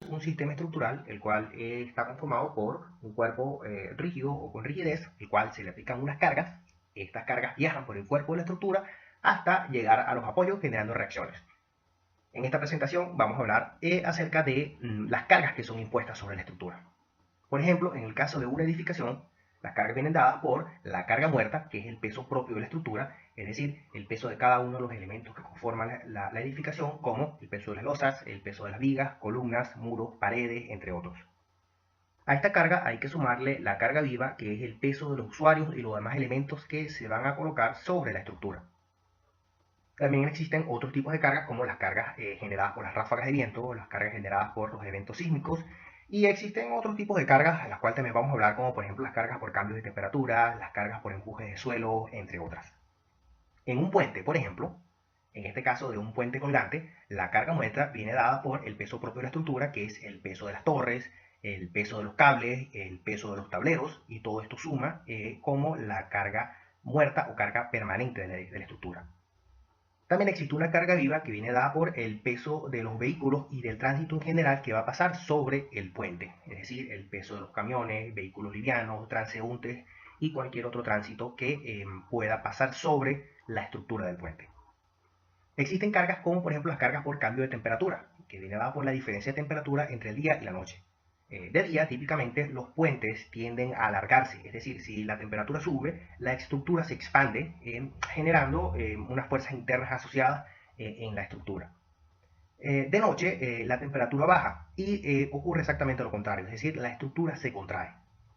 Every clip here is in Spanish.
Un sistema estructural, el cual está conformado por un cuerpo rígido o con rigidez, el cual se le aplican unas cargas. Estas cargas viajan por el cuerpo de la estructura hasta llegar a los apoyos generando reacciones. En esta presentación vamos a hablar acerca de las cargas que son impuestas sobre la estructura. Por ejemplo, en el caso de una edificación, las cargas vienen dadas por la carga muerta, que es el peso propio de la estructura, es decir, el peso de cada uno de los elementos que conforman la edificación, como el peso de las losas, el peso de las vigas, columnas, muros, paredes, entre otros. A esta carga hay que sumarle la carga viva, que es el peso de los usuarios y los demás elementos que se van a colocar sobre la estructura. También existen otros tipos de cargas, como las cargas generadas por las ráfagas de viento, las cargas generadas por los eventos sísmicos, y existen otros tipos de cargas, a las cuales también vamos a hablar, como por ejemplo las cargas por cambios de temperatura, las cargas por empuje de suelo, entre otras. En un puente, por ejemplo, en este caso de un puente colgante, la carga muerta viene dada por el peso propio de la estructura, que es el peso de las torres, el peso de los cables, el peso de los tableros, y todo esto suma como la carga muerta o carga permanente de la estructura. También existe una carga viva que viene dada por el peso de los vehículos y del tránsito en general que va a pasar sobre el puente, es decir, el peso de los camiones, vehículos livianos, transeúntes y cualquier otro tránsito que pueda pasar sobre la estructura del puente. Existen cargas como por ejemplo las cargas por cambio de temperatura, que viene dada por la diferencia de temperatura entre el día y la noche. De día, típicamente, los puentes tienden a alargarse, es decir, si la temperatura sube, la estructura se expande, generando unas fuerzas internas asociadas en la estructura. De noche, la temperatura baja y ocurre exactamente lo contrario, es decir, la estructura se contrae.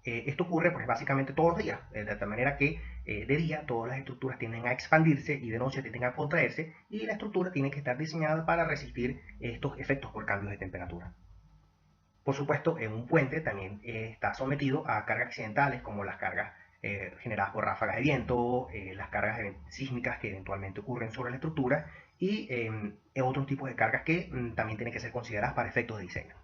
Esto ocurre pues básicamente todos los días, de tal manera que de día todas las estructuras tienden a expandirse y de noche tienden a contraerse, y la estructura tiene que estar diseñada para resistir estos efectos por cambios de temperatura. Por supuesto, en un puente también está sometido a cargas accidentales, como las cargas generadas por ráfagas de viento, las cargas sísmicas que eventualmente ocurren sobre la estructura, y otros tipos de cargas que también tienen que ser consideradas para efectos de diseño.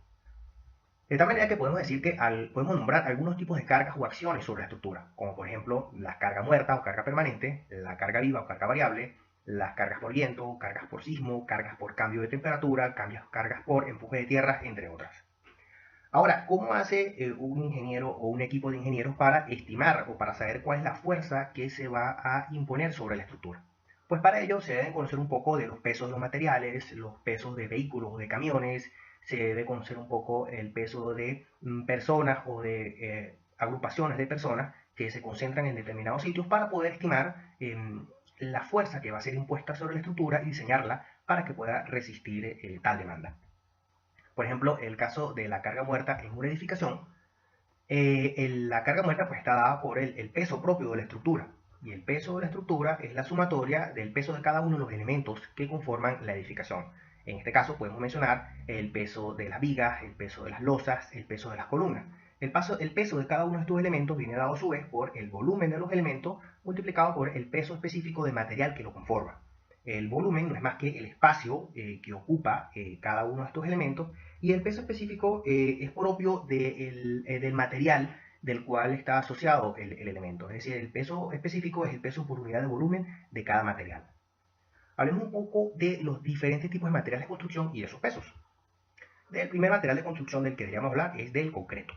De tal manera que podemos decir que podemos nombrar algunos tipos de cargas o acciones sobre la estructura, como por ejemplo la carga muerta o carga permanente, la carga viva o carga variable, las cargas por viento, cargas por sismo, cargas por cambio de temperatura, cargas por empuje de tierra, entre otras. Ahora, ¿cómo hace un ingeniero o un equipo de ingenieros para estimar o para saber cuál es la fuerza que se va a imponer sobre la estructura? Pues para ello se deben conocer un poco de los pesos de los materiales, los pesos de vehículos o de camiones, se debe conocer un poco el peso de personas o de agrupaciones de personas que se concentran en determinados sitios para poder estimar la fuerza que va a ser impuesta sobre la estructura y diseñarla para que pueda resistir tal demanda. Por ejemplo, el caso de la carga muerta en una edificación, la carga muerta pues, está dada por el peso propio de la estructura. Y el peso de la estructura es la sumatoria del peso de cada uno de los elementos que conforman la edificación. En este caso podemos mencionar el peso de las vigas, el peso de las losas, el peso de las columnas. El peso de cada uno de estos elementos viene dado a su vez por el volumen de los elementos multiplicado por el peso específico del material que lo conforma. El volumen no es más que el espacio que ocupa cada uno de estos elementos, y el peso específico es propio del material del cual está asociado el elemento. Es decir, el peso específico es el peso por unidad de volumen de cada material. Hablemos un poco de los diferentes tipos de materiales de construcción y de sus pesos. El primer material de construcción del que deberíamos hablar es del concreto.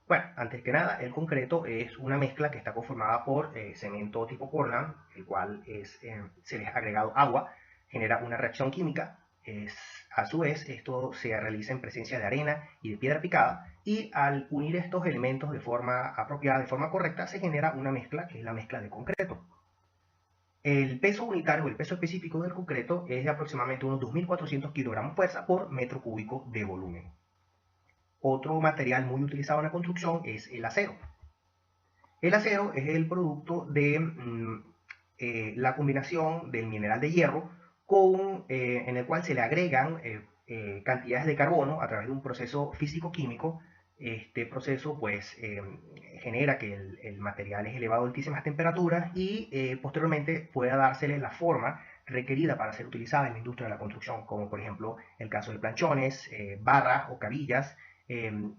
Bueno, antes que nada, el concreto es una mezcla que está conformada por cemento tipo Portland, el cual se le ha agregado agua, genera una reacción química. A su vez, esto se realiza en presencia de arena y de piedra picada, y al unir estos elementos de forma apropiada, de forma correcta, se genera una mezcla que es la mezcla de concreto. El peso unitario, el peso específico del concreto, es de aproximadamente unos 2.400 kilogramos fuerza por metro cúbico de volumen. Otro material muy utilizado en la construcción es el acero. El acero es el producto de la combinación del mineral de hierro en el cual se le agregan cantidades de carbono a través de un proceso físico-químico. Este proceso pues genera que el material es elevado a altísimas temperaturas y posteriormente pueda dársele la forma requerida para ser utilizada en la industria de la construcción, como por ejemplo el caso de planchones, barras o cabillas,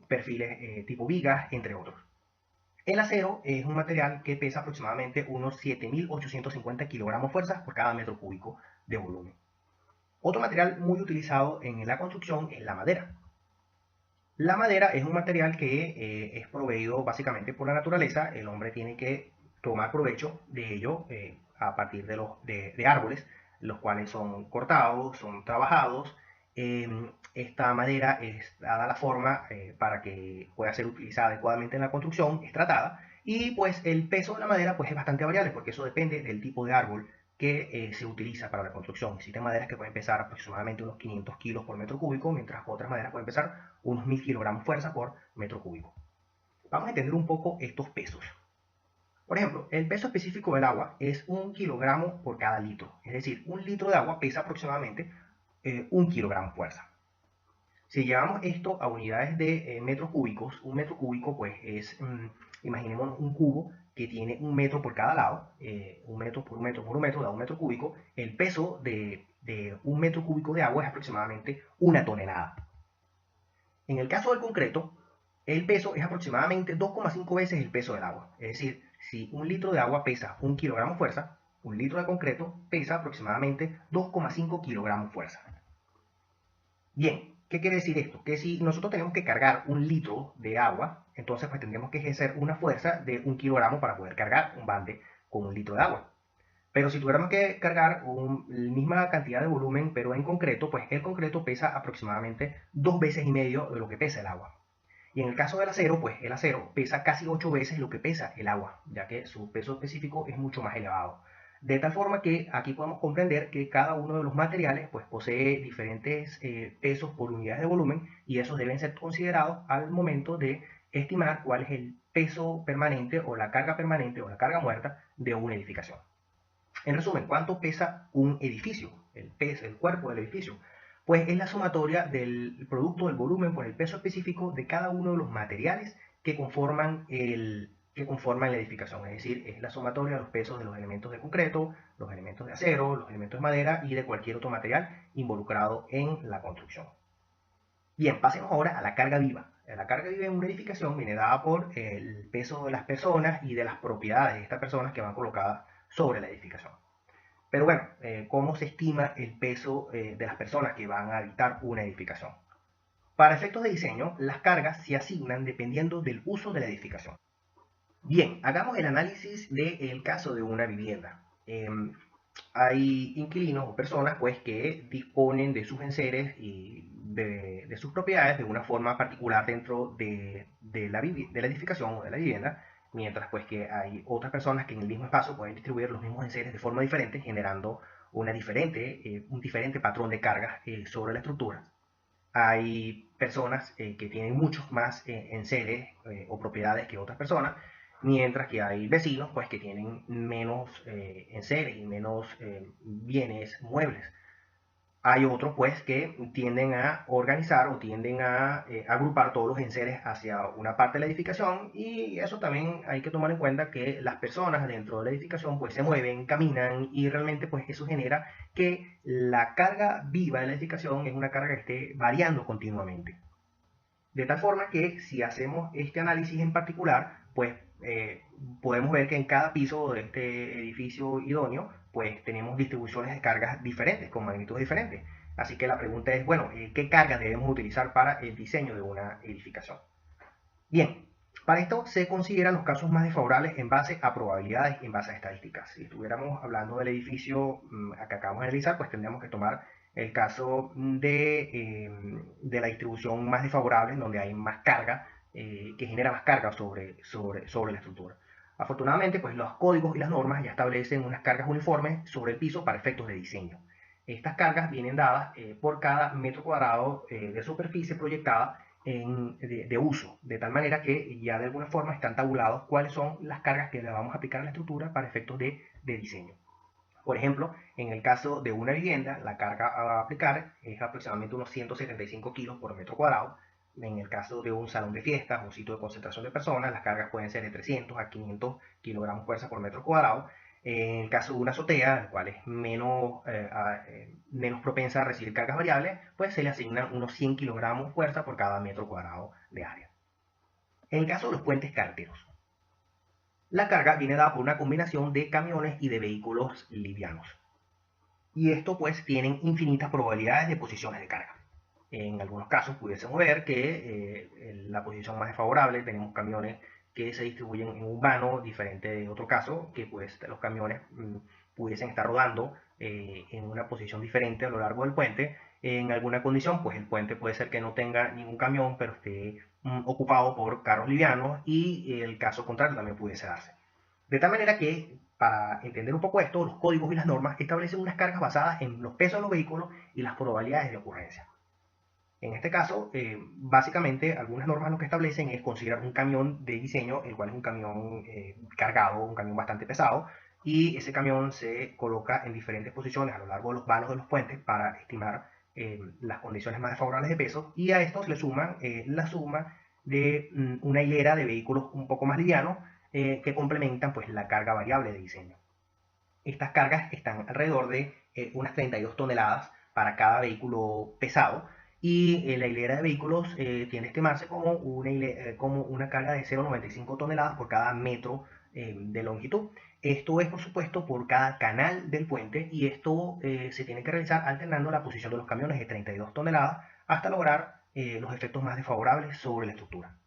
perfiles tipo vigas, entre otros. El acero es un material que pesa aproximadamente unos 7.850 kilogramos fuerzas por cada metro cúbico de volumen. Otro material muy utilizado en la construcción es la madera. La madera es un material que es proveído básicamente por la naturaleza. El hombre tiene que tomar provecho de ello a partir de árboles, los cuales son cortados, son trabajados. Esta madera es dada la forma para que pueda ser utilizada adecuadamente en la construcción, es tratada. Y pues el peso de la madera pues es bastante variable porque eso depende del tipo de árbol que se utiliza para la construcción. Existen maderas que pueden pesar aproximadamente unos 500 kilos por metro cúbico, mientras otras maderas pueden pesar unos 1000 kilogramos fuerza por metro cúbico. Vamos a entender un poco estos pesos. Por ejemplo, el peso específico del agua es 1 kilogramo por cada litro. Es decir, un litro de agua pesa aproximadamente 1 kilogramo fuerza. Si llevamos esto a unidades de metros cúbicos, un metro cúbico pues es, imaginemos un cubo que tiene 1 metro por cada lado, 1 metro por 1 metro por 1 metro da 1 metro cúbico. El peso de 1 metro cúbico de agua es aproximadamente 1 tonelada. En el caso del concreto, el peso es aproximadamente 2,5 veces el peso del agua. Es decir, si un litro de agua pesa 1 kilogramo fuerza, un litro de concreto pesa aproximadamente 2,5 kilogramos fuerza. Bien, ¿qué quiere decir esto? Que si nosotros tenemos que cargar 1 litro de agua, entonces pues tendremos que ejercer una fuerza de 1 kilogramo para poder cargar un balde con 1 litro de agua. Pero si tuviéramos que cargar la misma cantidad de volumen, pero en concreto, pues el concreto pesa aproximadamente 2 veces y medio de lo que pesa el agua. Y en el caso del acero, pues el acero pesa casi 8 veces lo que pesa el agua, ya que su peso específico es mucho más elevado. De tal forma que aquí podemos comprender que cada uno de los materiales pues posee diferentes pesos por unidades de volumen, y esos deben ser considerados al momento de estimar cuál es el peso permanente o la carga permanente o la carga muerta de una edificación. En resumen, ¿cuánto pesa un edificio? El peso, el cuerpo del edificio. Pues es la sumatoria del producto del volumen por el peso específico de cada uno de los materiales que conforman la edificación. Es decir, es la sumatoria de los pesos de los elementos de concreto, los elementos de acero, los elementos de madera y de cualquier otro material involucrado en la construcción. Bien, pasemos ahora a la carga viva. La carga viva en una edificación viene dada por el peso de las personas y de las propiedades de estas personas que van colocadas sobre la edificación. Pero bueno, ¿cómo se estima el peso de las personas que van a habitar una edificación? Para efectos de diseño, las cargas se asignan dependiendo del uso de la edificación. Bien, hagamos el análisis del caso de una vivienda. Hay inquilinos o personas pues, que disponen de sus enseres y de sus propiedades de una forma particular dentro de la edificación o de la vivienda, mientras pues que hay otras personas que en el mismo espacio pueden distribuir los mismos enseres de forma diferente, generando un diferente patrón de cargas sobre la estructura. Hay personas que tienen muchos más enseres o propiedades que otras personas, mientras que hay vecinos pues, que tienen menos enseres y menos bienes muebles. Hay otros pues que tienden a organizar o tienden a agrupar todos los enseres hacia una parte de la edificación, y eso también hay que tomar en cuenta que las personas dentro de la edificación pues se mueven, caminan, y realmente pues eso genera que la carga viva de la edificación es una carga que esté variando continuamente. De tal forma que si hacemos este análisis en particular, pues podemos ver que en cada piso de este edificio idóneo, pues tenemos distribuciones de cargas diferentes, con magnitudes diferentes. Así que la pregunta es, bueno, ¿qué carga debemos utilizar para el diseño de una edificación? Bien, para esto se consideran los casos más desfavorables en base a probabilidades y en base a estadísticas. Si estuviéramos hablando del edificio que acabamos de analizar, pues tendríamos que tomar el caso de la distribución más desfavorable, en donde hay más carga, que genera más carga sobre la estructura. Afortunadamente, pues los códigos y las normas ya establecen unas cargas uniformes sobre el piso para efectos de diseño. Estas cargas vienen dadas por cada metro cuadrado de superficie proyectada de uso, de tal manera que ya de alguna forma están tabulados cuáles son las cargas que le vamos a aplicar a la estructura para efectos de diseño. Por ejemplo, en el caso de una vivienda, la carga a aplicar es aproximadamente unos 175 kilos por metro cuadrado. En el caso de un salón de fiestas, un sitio de concentración de personas, las cargas pueden ser de 300 a 500 kilogramos fuerza por metro cuadrado. En el caso de una azotea, la cual es menos propensa a recibir cargas variables, pues se le asignan unos 100 kilogramos fuerza por cada metro cuadrado de área. En el caso de los puentes carreteros, la carga viene dada por una combinación de camiones y de vehículos livianos. Y esto pues tienen infinitas probabilidades de posiciones de carga. En algunos casos pudiésemos ver que la posición más desfavorable, tenemos camiones que se distribuyen en un vano, diferente de otro caso, que pues los camiones pudiesen estar rodando en una posición diferente a lo largo del puente. En alguna condición, pues el puente puede ser que no tenga ningún camión, pero esté ocupado por carros livianos, y el caso contrario también pudiese darse. De tal manera que, para entender un poco esto, los códigos y las normas establecen unas cargas basadas en los pesos de los vehículos y las probabilidades de ocurrencia. En este caso, básicamente, algunas normas lo que establecen es considerar un camión de diseño, el cual es un camión cargado, un camión bastante pesado, y ese camión se coloca en diferentes posiciones a lo largo de los vanos de los puentes para estimar las condiciones más desfavorables de peso, y a estos le suman la suma de una hilera de vehículos un poco más livianos que complementan pues, la carga variable de diseño. Estas cargas están alrededor de unas 32 toneladas para cada vehículo pesado, y la hilera de vehículos tiende a estimarse como una carga de 0,95 toneladas por cada metro de longitud. Esto es, por supuesto, por cada canal del puente, y esto se tiene que realizar alternando la posición de los camiones de 32 toneladas hasta lograr los efectos más desfavorables sobre la estructura.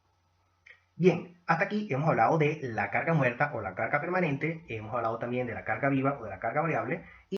Bien, hasta aquí hemos hablado de la carga muerta o la carga permanente, hemos hablado también de la carga viva o de la carga variable.